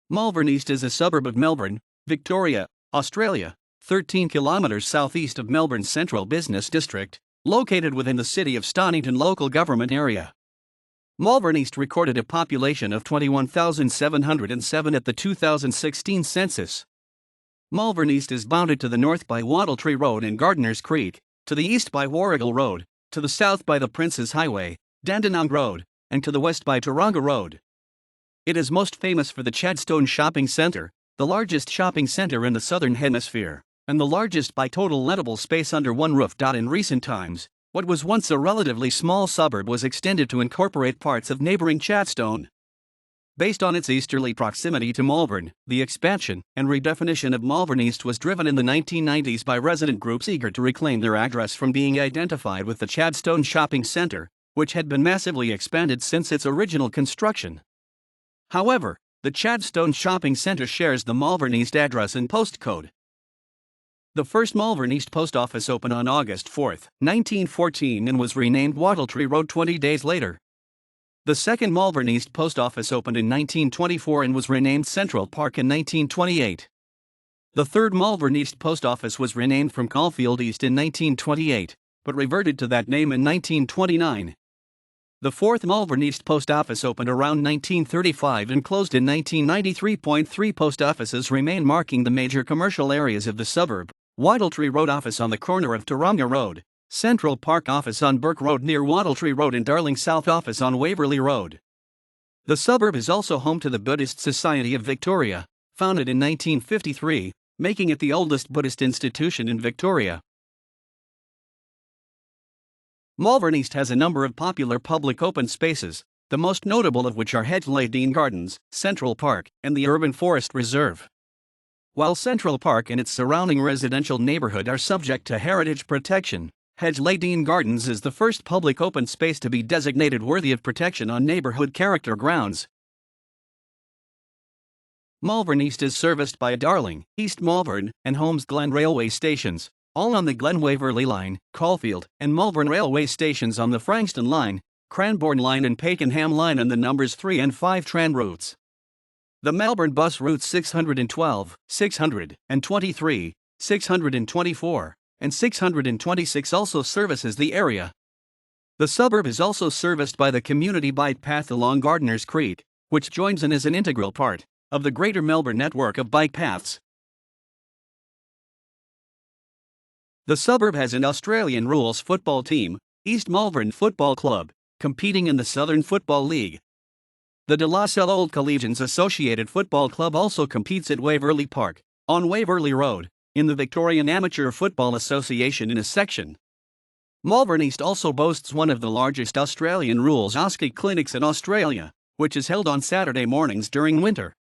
Malvern East is a suburb of Melbourne, Victoria, Australia, 13 kilometres southeast of Melbourne's central business district, located within the City of Stonnington local government area. Malvern East recorded a population of 21,707 at the 2016 census. Malvern East is bounded to the north by Wattletree Road and Gardeners Creek, to the east by Warrigal Road, to the south by the Princes Highway, Dandenong Road, and to the west by Taronga Road. It is most famous for the Chadstone Shopping Centre, the largest shopping centre in the Southern Hemisphere, and the largest by total lettable space under one roof. In recent times, what was once a relatively small suburb was extended to incorporate parts of neighbouring Chadstone. Based on its easterly proximity to Malvern, the expansion and redefinition of Malvern East was driven in the 1990s by resident groups eager to reclaim their address from being identified with the Chadstone Shopping Centre, which had been massively expanded since its original construction. However, the Chadstone Shopping Centre shares the Malvern East address and postcode. The first Malvern East post office opened on August 4, 1914 and was renamed Wattletree Road 20 days later. The second Malvern East post office opened in 1924 and was renamed Central Park in 1928. The third Malvern East post office was renamed from Caulfield East in 1928, but reverted to that name in 1929. The fourth Malvern East post office opened around 1935 and closed in 1993. 3 post offices remain marking the major commercial areas of the suburb: Wattletree Road office on the corner of Taronga Road, Central Park office on Burke Road near Wattletree Road, and Darling South office on Waverley Road. The suburb is also home to the Buddhist Society of Victoria, founded in 1953, making it the oldest Buddhist institution in Victoria. Malvern East has a number of popular public open spaces, the most notable of which are Hedge-Lane Gardens, Central Park, and the Urban Forest Reserve. While Central Park and its surrounding residential neighborhood are subject to heritage protection, Hedge-Lane Gardens is the first public open space to be designated worthy of protection on neighborhood character grounds. Malvern East is serviced by Darling, East Malvern, and Holmes Glen railway stations, all on the Glen-Waverley Line, Caulfield and Malvern railway stations on the Frankston Line, Cranbourne Line and Pakenham Line, and the numbers 3 and 5 tram routes. The Melbourne bus routes 612, 623, 624, and 626 also services the area. The suburb is also serviced by the community bike path along Gardeners Creek, which joins and is an integral part of the Greater Melbourne network of bike paths. The suburb has an Australian rules football team, East Malvern Football Club, competing in the Southern Football League. The De La Salle Old Collegians Associated Football Club also competes at Waverley Park, on Waverley Road, in the Victorian Amateur Football Association in a section. Malvern East also boasts one of the largest Australian rules hockey clinics in Australia, which is held on Saturday mornings during winter.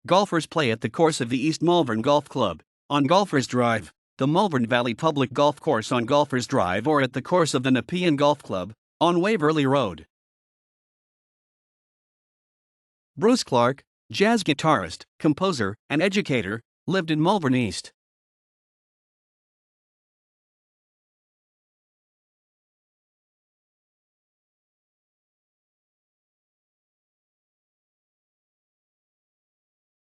Golfers play at the course of the East Malvern Golf Club, on Golfers Drive, the Malvern Valley Public Golf Course on Golfers Drive, or at the course of the Nepean Golf Club, on Waverley Road. Bruce Clark, jazz guitarist, composer, and educator, lived in Malvern East.